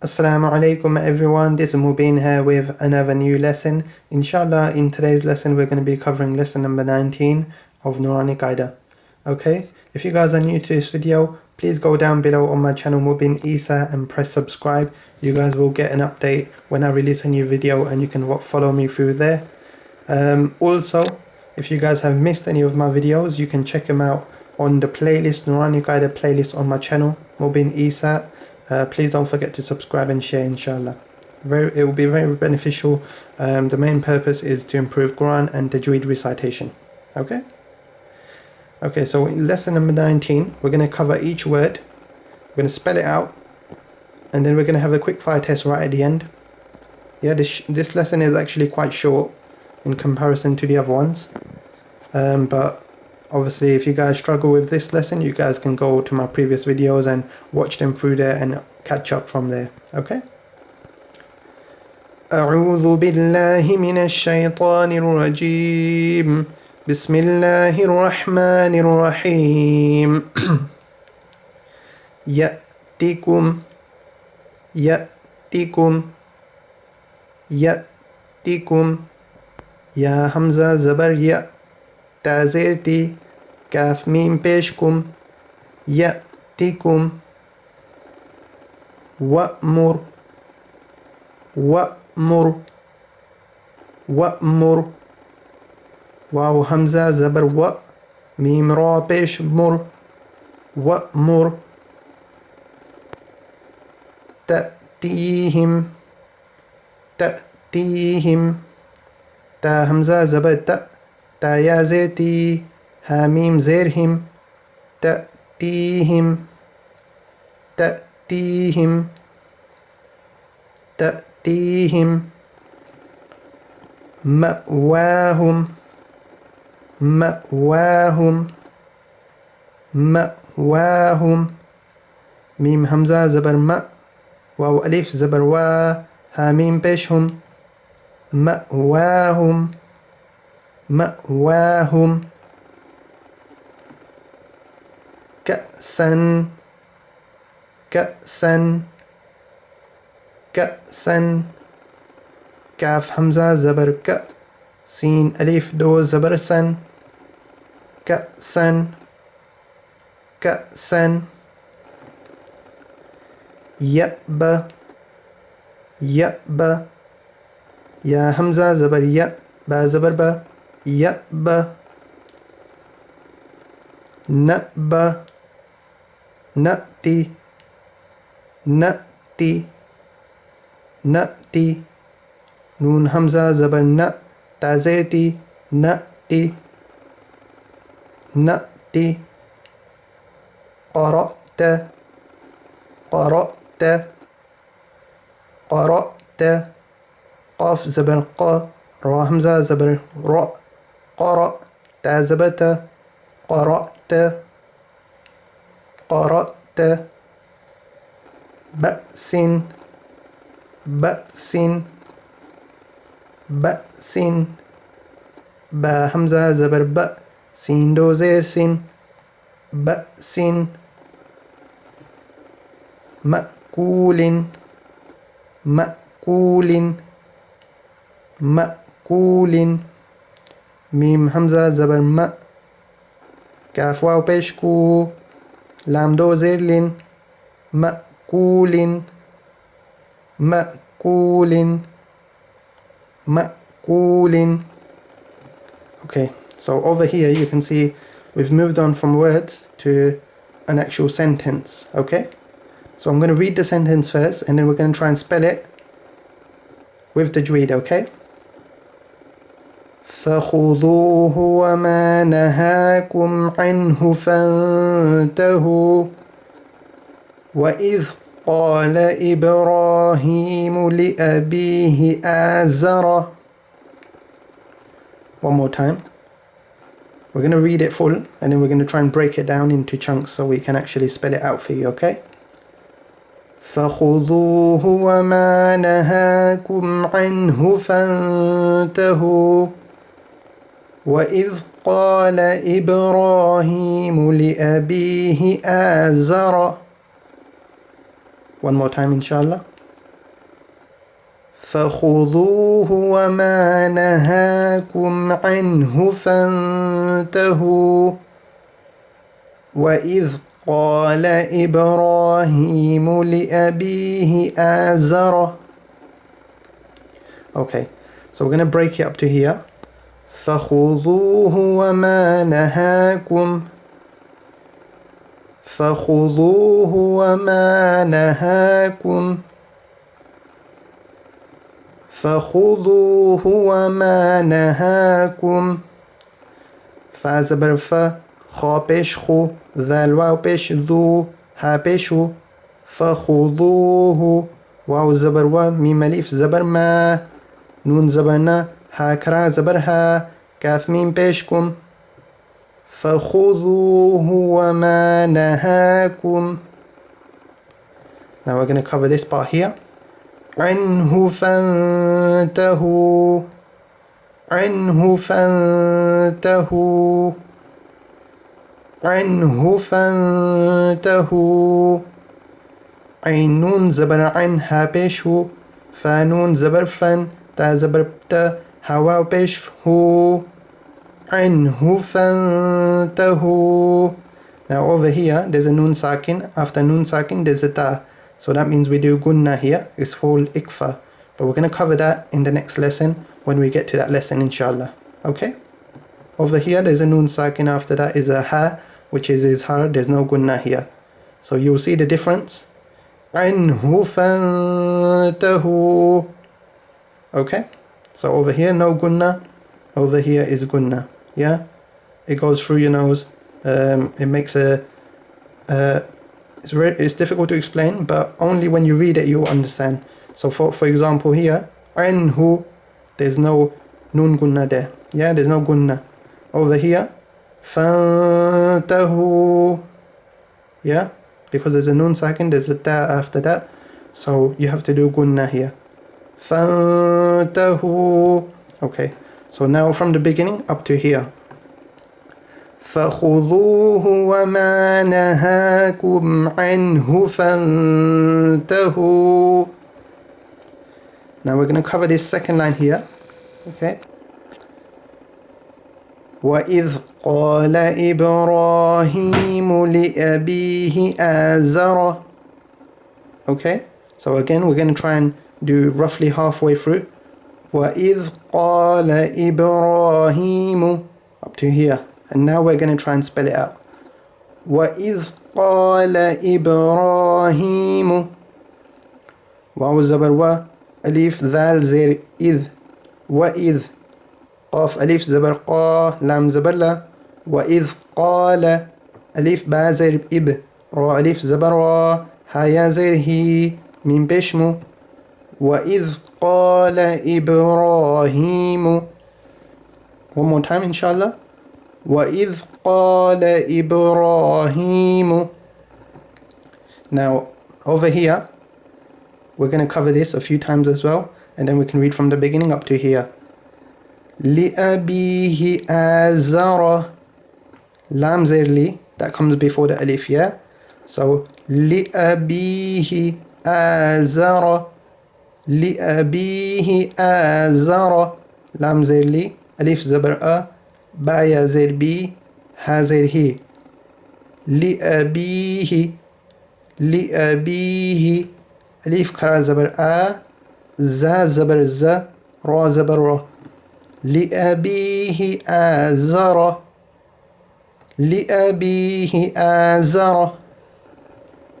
Assalamu alaikum everyone, this is Mubin here with another new lesson. Inshallah, in today's lesson we're going to be covering lesson number 19 of Noorani Qaida. Okay, if you guys are new to this video, please go down below on my channel Mubin Isa and press subscribe. You guys will get an update when I release a new video and you can follow me through there. Also, if you guys have missed any of my videos, you can check them out on the playlist, Noorani Qaida playlist on my channel, Mubin Isa. Please don't forget to subscribe and share, inshallah. It will be very beneficial. The main purpose is to improve Quran and Tajweed recitation. Okay? Okay, so in lesson number 19, we're going to cover each word. We're going to spell it out. And then we're going to have a quick fire test right at the end. Yeah, this lesson is actually quite short in comparison to the other ones. But obviously, if you guys struggle with this lesson, you guys can go to my previous videos and watch them through there and catch up from there. Okay? أعوذ بالله من الشيطان الرجيم بسم الله الرحمن الرحيم يأتكم يأتكم يأتكم يا همزة زبر يأ تازرتي كاف ميم بيشكم يأتكم وأمر وأمر وأمر واو همزة زبر و ميم را بيش مر وأمر تأتيهم تأتيهم تا همزة زبر تأ تا يا زيتي هاميم زيرهم تأتيهم تأتيهم تأتيهم مأواهم مأواهم مأواهم ميم همزة زبر مأ واو ألف زبر وا هاميم بيشهم مأواهم مأواهم كأسا كأسا كأسا كاف همزة زبر ك سين ألف دو زبر سن كأسا كأسا يأبى يأبى يا همزة زبر يأ با زبر با يأبى نأبى نأتي نأتي نأتي نون همزة زبر ن تازيتي نأتي نأتي قرأت قرأت قرأت قاف زبر ق را همزة زبر را قرأ تا زبت قرأت قرأت بأس بأس بأس با همزة زبر ب سين دو زير سين بأس مأكول مأكول مأكول ميم همزة زبر م كاف واو بيشكو لام دو زير لين مأكول مأكول مأكول. Okay, so over here you can see we've moved on from words to an actual sentence. Okay, so I'm going to read the sentence first and then we're going to try and spell it with the tajweed. Okay, فخذوه وما نهاكم عنه فانتهوا وإذ قال إبراهيم لأبيه آزر. One more time. We're going to read it full and then we're going to try and break it down into chunks so we can actually spell it out for you, okay? فخذوه وما نهاكم عنه فانتهوا وإذ قال إبراهيم لأبيه آزر. One more time, inshallah. فخذوه وما نهاكم عنه فانتهوا وإذ قال إبراهيم لأبيه آزر. Okay, so we're going to break it up to here. فخذوه وما نهاكم فخذوه وما نهاكم فخذوه وما نهاكم فا زبر فا خا پیش خو ذال واو پیش ذو ها پیش هو فخذوه واو زبر و ميم الف زبر ما نون زبر نا ها کرا زبر ها کاف ميم پیشكم فخذوه وما نهاكم. Now we're going to cover this part here. عنه فانتهوا عنه فانتهوا عنه فانتهوا عين نون زبر عن ها پیش هو فا نون زبر فن تا زبر تا هوا پیش هو عنه فانتهوا. Now over here there's a noon sakin. After noon sakin there's a ta. So that means we do gunna here. It's called ikfa. But we're going to cover that in the next lesson when we get to that lesson inshallah. Okay? Over here there's a noon sakin. After that is a ha, which is izhar. There's no gunna here. So you'll see the difference. عنه فانتهوا. Okay? So over here no gunna. Over here is gunna. Yeah? It goes through your nose. It makes a... it's difficult to explain, but only when you read it you'll understand. So for example here, عنه, there's no nun gunna there. Yeah, there's no gunna. Over here, فانتهوا. Yeah, because there's a nun sakin, there's a ta after that. So you have to do gunna here. فانتهوا. Okay, so now from the beginning up to here. فخذوه وما نهاكم عنه فانتهوا. Now we're going to cover this second line here. Okay. وإذ قال إبراهيم لأبيه آزر. Okay. So again we're going to try and do roughly halfway through. وإذ قال إبراهيم up to here. And now we're going to try and spell it out. وَإِذْ قَالَ إِبْرَاهِيمُ. واو زبر و أليف ذال زير إذ. وإذ قاف أليف زبر قا لام زبر لا. وإذ قال أليف با زير إب را أليف زبر را هايا زير هي من بشمو. وإذ قال إبراهيم. One more time inshallah. وَإِذْ قَالَ إِبْرَاهِيمُ. Now over here we're going to cover this a few times as well, and then we can read from the beginning up to here. لِأَبِيهِ آزَرَ. Lam zir li, that comes before the alif, yeah? So لِأَبِيهِ آزَرَ. لِأَبِيهِ آزَرَ. Lam zir li, alif zabar a, با يا زير بي ها زير هي. لأبيه لأبيه أليف كرا زبر آ زا زبر زا را زبر را. لأبيه آزر. لأبيه آزر.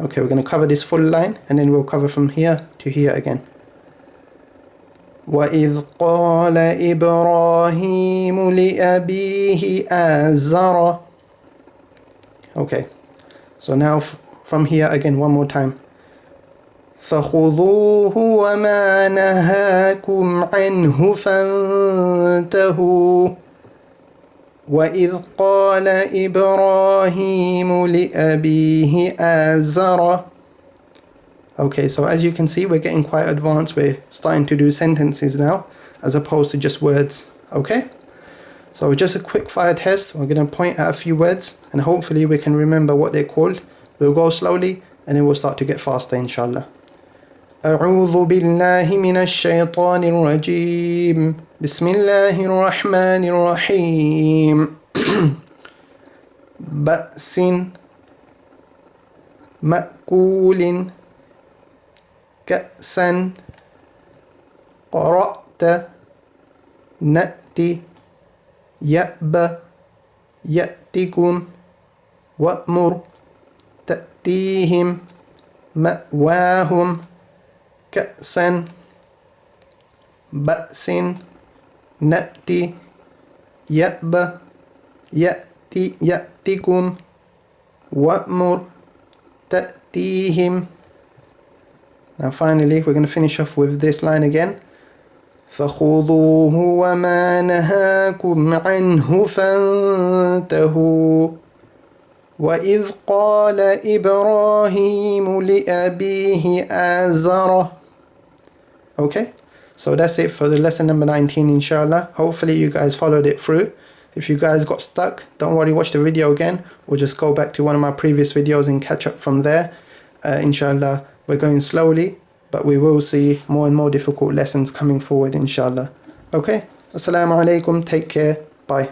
Okay, we're going to cover this full line and then we'll cover from here to here again. وَإِذْ قَالَ إِبْرَاهِيمُ لِأَبِيهِ آزَرَ. Okay, so now from here again one more time. فَخُذُوهُ وَمَا نَهَاكُمْ عَنْهُ فَانْتَهُوا. وَإِذْ قَالَ إِبْرَاهِيمُ لِأَبِيهِ آزَرَ. Okay, so as you can see, we're getting quite advanced. We're starting to do sentences now, as opposed to just words. Okay? So just a quick fire test. We're going to point at a few words, and hopefully we can remember what they're called. We'll go slowly, and then we'll start to get faster, inshallah. أعوذ بالله من الشيطان الرجيم. بسم الله الرحمن الرحيم. بأس مأكول كأسا قرأت نأتي يأبى يأتكم وأمر تأتيهم مأواهم كأسا بأس نأتي يأبى يأتكم وأمر تأتيهم. Now finally we're going to finish off with this line again. فخذوه وما نهاكم عنه فانتهوا وإذ قال إبراهيم لأبيه آزر. Okay, so that's it for the lesson number 19, inshallah. Hopefully you guys followed it through. If you guys got stuck, don't worry, watch the video again, or just go back to one of my previous videos and catch up from there. Inshallah, we're going slowly, but we will see more and more difficult lessons coming forward, inshallah. Okay, assalamu alaikum, take care, bye.